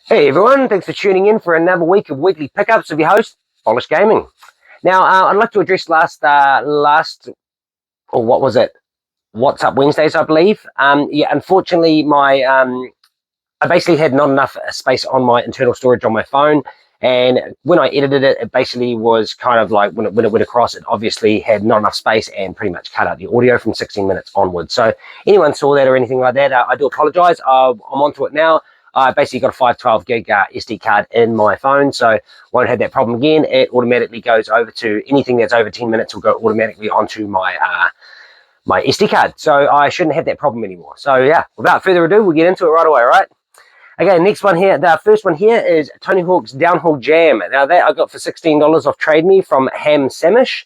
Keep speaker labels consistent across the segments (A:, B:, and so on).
A: Hey everyone, thanks for tuning in for another week of weekly pickups of your host, Polish Gaming. Now, I'd like to address or what was it? What's Up Wednesdays, I believe. Unfortunately, I basically had not enough space on my internal storage on my phone, and when I edited it, it basically was kind of like when it went across, it obviously had not enough space and pretty much cut out the audio from 16 minutes onwards. So anyone saw that or anything like that, I do apologize. I'm onto it now. I basically got a 512 gig SD card in my phone, so won't have that problem again. It automatically goes over to anything that's over 10 minutes will go automatically onto my my SD card, so I shouldn't have that problem anymore. So yeah, without further ado, we'll get into it right away, right? Okay, next one here, the first one here is Tony Hawk's Downhill Jam. Now that I got for $16 off Trade Me from Ham Samish.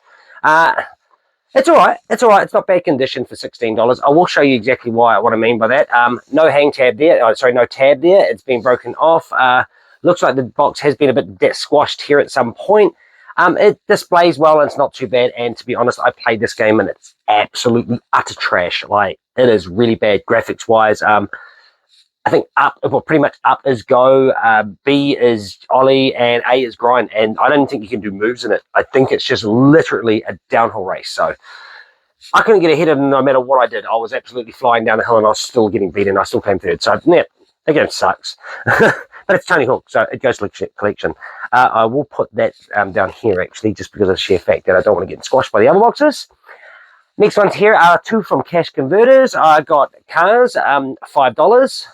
A: It's all right. It's not bad condition for $16. I will show you exactly what I mean by that. No hang tab there. No tab there. It's been broken off. Looks like the box has been a bit squashed here at some point. It displays well and it's not too bad. And to be honest, I played this game and it's absolutely utter trash. Like, it is really bad graphics wise. I think pretty much up is go, B is ollie, and A is grind. And I don't think you can do moves in it. I think it's just literally a downhill race. So I couldn't get ahead of them no matter what I did. I was absolutely flying down the hill and I was still getting beaten. I still came third. So yeah, again, it sucks. But it's Tony Hawk, so it goes to collection. I will put that down here actually, just because of the sheer fact that I don't want to get squashed by the other boxes. Next ones here are two from Cash Converters. I got cars, $5.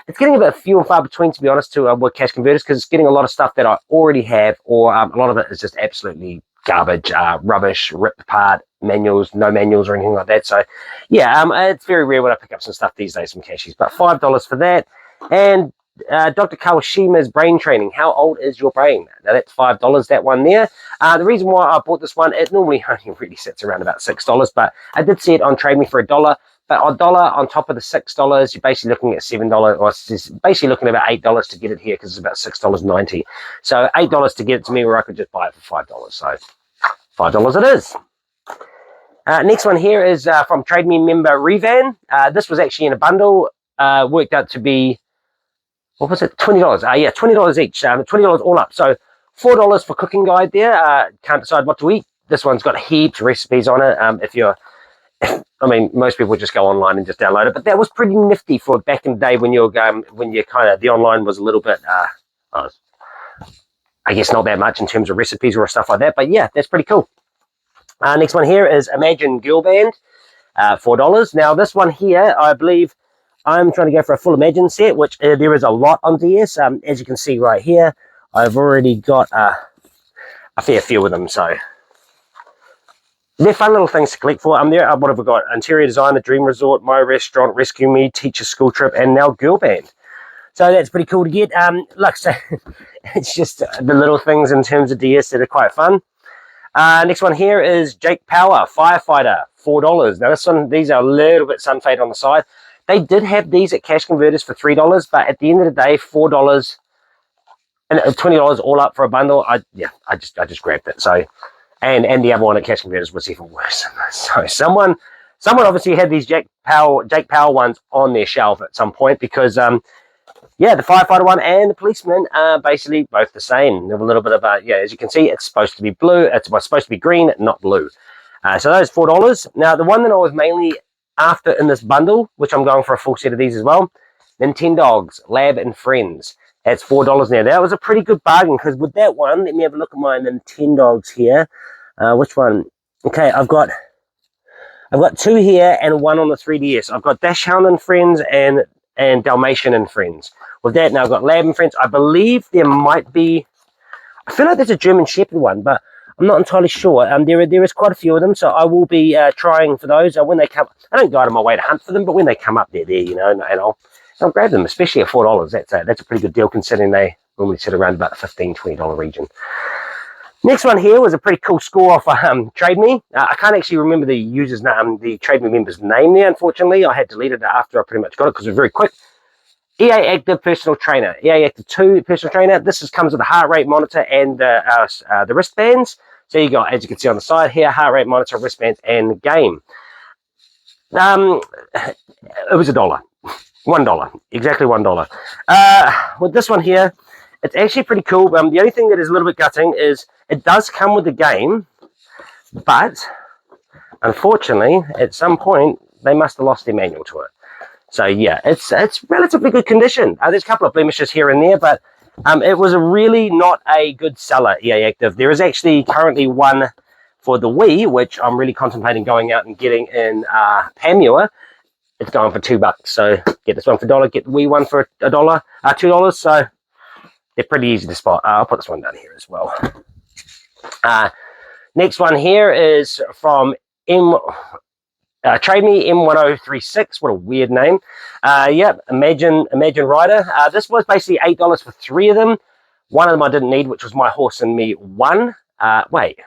A: It's getting a bit few and far between, to be honest, with Cash Converters, because it's getting a lot of stuff that I already have, or a lot of it is just absolutely garbage, rubbish, ripped apart, manuals, no manuals or anything like that. So yeah, it's very rare when I pick up some stuff these days from Cashies, but $5 for that. And Dr. Kawashima's Brain Training. How old is your brain? Now that's $5, that one there. The reason why I bought this one, it normally only really sits around about $6, but I did see it on Trade Me for $1. But $1 on top of the $6, you're basically looking at $7, or it's basically looking at about $8 to get it here, because it's about $6.90. So $8 to get it to me, where I could just buy it for $5. So $5 it is. Next one here is from Trade Me member Revan. This was actually in a bundle. Worked out to be, what was it? $20. Yeah, $20 each. $20 all up. So $4 for cooking guide there. Can't decide what to eat. This one's got heaps of recipes on it. If you're I mean, most people just go online and just download it, but that was pretty nifty for back in the day when you're the online was a little bit, I guess not that much in terms of recipes or stuff like that. But yeah, that's pretty cool. Next one here is Imagine Girl Band, $4. Now this one here, I believe I'm trying to go for a full Imagine set, which there is a lot on DS. As you can see right here, I've already got a fair few of them. So they're fun little things to collect for. What have we got? Interior Designer, Dream Resort, My Restaurant, Rescue Me, Teacher School Trip, and now Girl Band. So that's pretty cool to get. Look, so it's just the little things in terms of DS that are quite fun. Next one here is Jake Power, Firefighter, $4. Now these are a little bit sun faded on the side. They did have these at Cash Converters for $3, but at the end of the day, $4 and $20 all up for a bundle. I just grabbed it. So. And the other one at Cash Converters was even worse. So someone obviously had these Jake Power ones on their shelf at some point, because yeah, the Firefighter one and the Policeman are basically both the same. They have a little bit of as you can see, it's supposed to be blue. It's supposed to be green, not blue. So those $4. Now the one that I was mainly after in this bundle, which I'm going for a full set of these as well, Nintendogs Lab Friends. That's $4 now. That was a pretty good bargain, because with that one, let me have a look at my Nintendogs here. Which one? Okay, I've got two here and one on the 3DS. I've got Dash Hound and Friends and Dalmatian and Friends. With that, now I've got Lab and Friends. I believe there might be, I feel like there's a German Shepherd one, but I'm not entirely sure. There is quite a few of them, so I will be trying for those when they come. I don't go out of my way to hunt for them, but when they come up, they're there, you know, and I'll grab them, especially at $4. That's a pretty good deal, considering they normally sit around about the $15, $20 region. Next one here was a pretty cool score off Trade Me. I can't actually remember the user's name, the Trade Me member's name there, unfortunately. I had deleted it after I pretty much got it, because it was very quick. EA Active Personal Trainer, EA Active 2 Personal Trainer. This comes with a heart rate monitor and the wristbands. So you got, as you can see on the side here, heart rate monitor, wristbands, and game. It was $1. $1, exactly $1. With this one here, it's actually pretty cool. The only thing that is a little bit gutting is it does come with the game, but unfortunately, at some point, they must have lost their manual to it. So yeah, it's relatively good condition. There's a couple of blemishes here and there, but it was a really not a good seller, EA Active. There is actually currently one for the Wii, which I'm really contemplating going out and getting in Pamua. It's going for $2. So get this one for $1, get the Wii one for $1, $2. So they're pretty easy to spot. I'll put this one down here as well. Next one here is from Trade Me M1036. What a weird name. Yep, Imagine Rider. This was basically $8 for 3 of them. One of them I didn't need, which was My Horse and Me 1. Wait.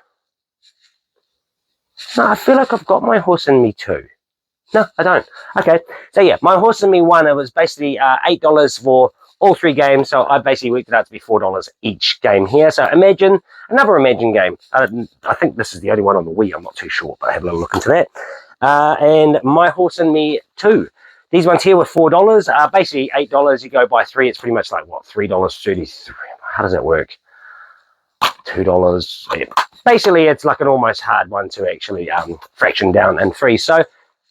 A: No, I feel like I've got My Horse and Me 2. No, I don't. Okay, so yeah, My Horse and Me 1, it was basically $8 for all 3 games, so I basically worked it out to be $4 each game here. So Imagine, another Imagine game. I think this is the only one on the Wii, I'm not too sure, but I have a little look into that. And My Horse and Me 2. These ones here were $4, basically $8. You go by 3, it's pretty much like, what, $3.33? How does that work? $2. Yeah. Basically, it's like an almost hard one to actually fraction down in 3. So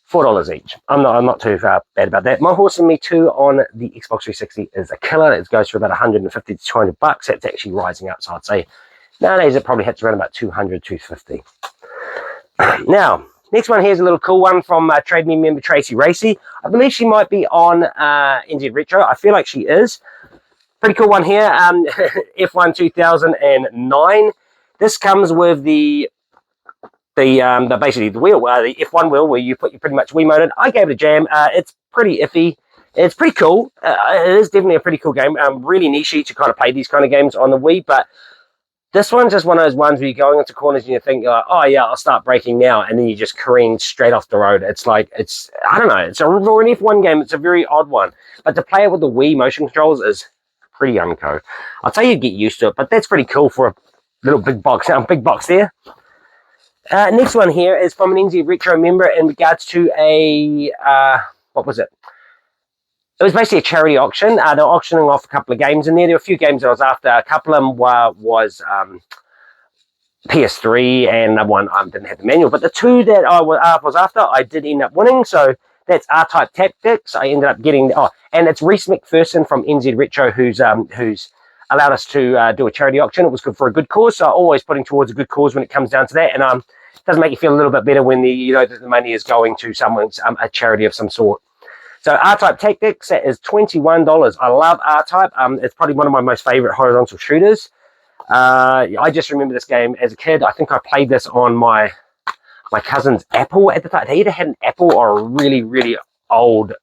A: $4 each. I'm not too bad about that. My Horse and Me 2 on the Xbox 360 is a killer. It goes for about 150 to 200 bucks. It's actually rising up, so I'd say nowadays it probably hits around about 200, 250. Now, next one here is a little cool one from Trade Me member Tracy Racy. I believe she might be on NZ Retro. I feel like she is. Pretty cool one here. F1 2009. This comes with the basically the wheel, the F1 wheel, where you put your pretty much Wiimote in. I gave it a jam. It's pretty iffy. It's pretty cool. It is definitely a pretty cool game. Really nichey to kind of play these kind of games on the Wii, but this one's just one of those ones where you're going into corners and you think, oh yeah, I'll start braking now, and then you just careen straight off the road. It's like, I don't know, it's for an F1 game, it's a very odd one. But to play it with the Wii motion controls is pretty unco. I'll tell you, get used to it, but that's pretty cool for a little big box there. Next one here is from an NZ Retro member in regards to a, what was it? It was basically a charity auction. They were auctioning off a couple of games in there. There were a few games that I was after. A couple of them was PS3, and another one didn't have the manual. But the 2 that I was after, I did end up winning. So that's R-Type Tactics. I ended up getting, and it's Reese McPherson from NZ Retro who's allowed us to do a charity auction. It was good for a good cause, so always putting towards a good cause when it comes down to that. And it does make you feel a little bit better when the money is going to someone's a charity of some sort. So R-Type Tactics, that is $21. I love R-Type. It's probably one of my most favorite horizontal shooters. I just remember this game as a kid. I think I played this on my cousin's Apple at the time. They either had an Apple or a really, really old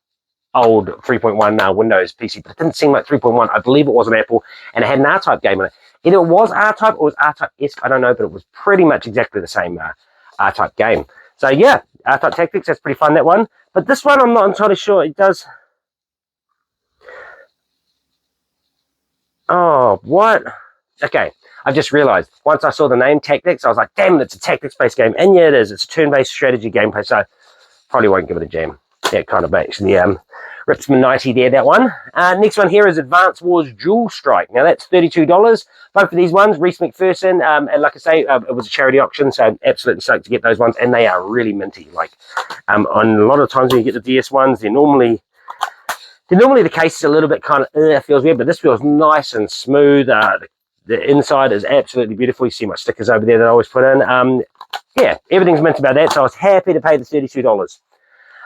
A: 3.1 Windows PC, but it didn't seem like 3.1. I believe it was an Apple, and it had an R-Type game in it. Either it was R-Type or it was R-Type-esque, I don't know, but it was pretty much exactly the same R-Type game. So yeah, R-Type Tactics, that's pretty fun, that one. But this one, I'm not entirely sure. It does... Oh, what? Okay, I just realized. Once I saw the name Tactics, I was like, damn, it's a tactics-based game. And yeah, it is. It's a turn-based strategy gameplay, so probably won't give it a jam. Yeah, kind of actually rips me 90 there, that one. Next one here is Advance Wars Dual Strike. Now, that's $32. Both of these ones, Reese McPherson, and like I say, it was a charity auction, so absolutely stoked to get those ones, and they are really minty. Like, on a lot of times when you get the DS ones, they're normally the case is a little bit kind of, feels weird, but this feels nice and smooth. The inside is absolutely beautiful. You see my stickers over there that I always put in. Yeah, everything's mint about that, so I was happy to pay the $32.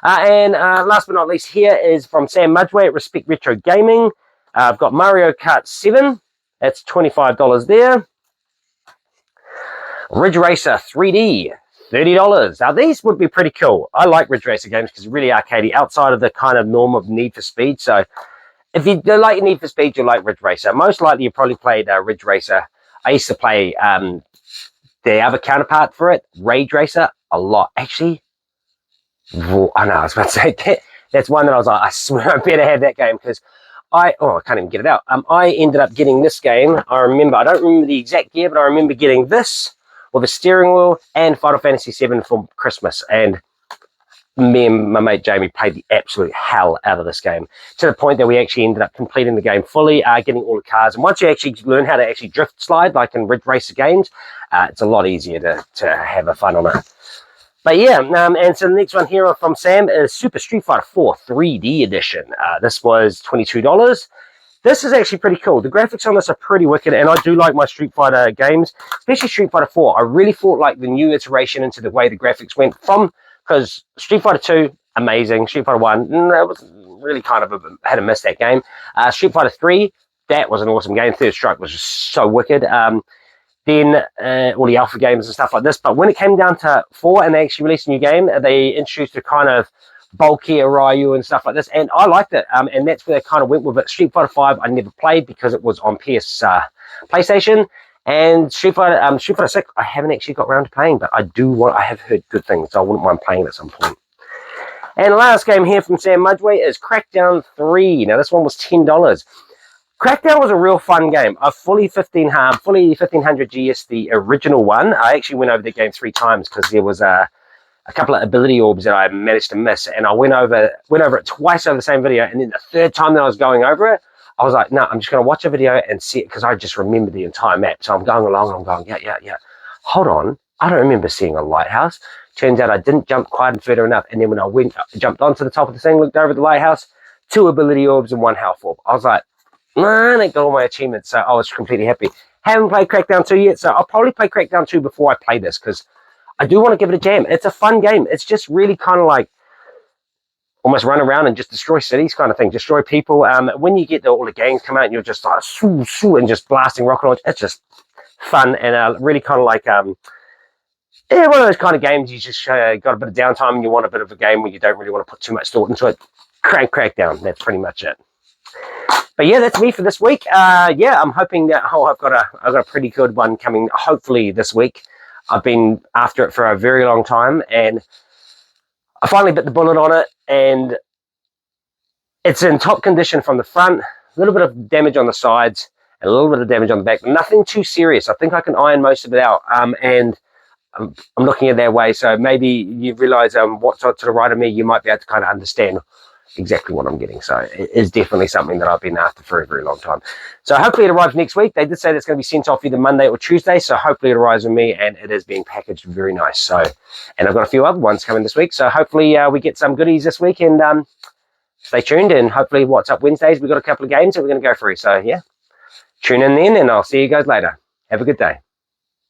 A: And last but not least here is from Sam Mudway at Respect Retro Gaming. I've got Mario Kart 7. That's $25 there. Ridge Racer 3D, $30. Now, these would be pretty cool. I like Ridge Racer games because they're really arcadey, outside of the kind of norm of Need for Speed. So if you like Need for Speed, you'll like Ridge Racer. Most likely you probably played Ridge Racer. I used to play the other counterpart for it, Rage Racer, a lot. Actually, I know, I was about to say, that's one that I was like, I swear I better have that game, because I can't even get it out. I ended up getting this game. I don't remember the exact year, but I remember getting this with a steering wheel and Final Fantasy VII for Christmas. And me and my mate Jamie played the absolute hell out of this game, to the point that we actually ended up completing the game fully, getting all the cars. And once you actually learn how to actually drift slide, like in Ridge Racer games, it's a lot easier to have a fun on it. But yeah, and so the next one here from Sam is Super Street Fighter 4 3D Edition. This was $22. This is actually pretty cool. The graphics on this are pretty wicked, and I do like my Street Fighter games, especially Street Fighter 4. I really thought like the new iteration into the way the graphics went from, because Street Fighter 2, amazing. Street Fighter 1, that was really kind of had to miss that game. Street Fighter 3, that was an awesome game. Third Strike was just so wicked. Then all the alpha games and stuff like this. But when it came down to 4 and they actually released a new game, they introduced a kind of bulkier Ryu and stuff like this, and I liked it, and that's where they kind of went with it. Street Fighter 5 I never played because it was on PlayStation, and Street Fighter 6 I haven't actually got around to playing, but I have heard good things, so I wouldn't mind playing it at some point. And the last game here from Sam Mudway is Crackdown 3. Now this one was $10. Crackdown was a real fun game. A fully 1500 GS, the original one. I actually went over the game 3 times because there was a couple of ability orbs that I managed to miss, and I went over it twice over the same video, and then the third time that I was going over it, I was like, no, I'm just going to watch a video and see it, because I just remember the entire map. So I'm going along, and I'm going, yeah. Hold on, I don't remember seeing a lighthouse. Turns out I didn't jump quite further enough, and then when I jumped onto the top of the thing, looked over at the lighthouse, 2 ability orbs and 1 health orb. I was like, man, I got all my achievements, so I was completely happy. Haven't played Crackdown 2 yet, so I'll probably play Crackdown 2 before I play this, because I do want to give it a jam. It's a fun game. It's just really kind of like almost run around and just destroy cities kind of thing, destroy people. When you get all the gangs come out and you're just like shoo, shoo, and just blasting rocket launch, it's just fun, and really kind of like one of those kind of games you just got a bit of downtime and you want a bit of a game where you don't really want to put too much thought into it. Crackdown. That's pretty much it. But yeah, that's me for this week. Yeah, I'm hoping that I've got a pretty good one coming hopefully this week. I've been after it for a very long time, and I finally bit the bullet on it, and it's in top condition from the front, a little bit of damage on the sides, and a little bit of damage on the back. Nothing too serious. I think I can iron most of it out, and I'm looking at their way, so maybe you realise what's to the right of me, you might be able to kind of understand exactly what I'm getting. So it is definitely something that I've been after for a very long time. So hopefully it arrives next week. They did say that's going to be sent off either Monday or Tuesday, so hopefully it arrives with me, and it is being packaged very nice. So, and I've got a few other ones coming this week, so hopefully we get some goodies this week, and stay tuned, and hopefully What's Up Wednesdays, we've got a couple of games that we're going to go through. So yeah, tune in then, and I'll see you guys later. Have a good day.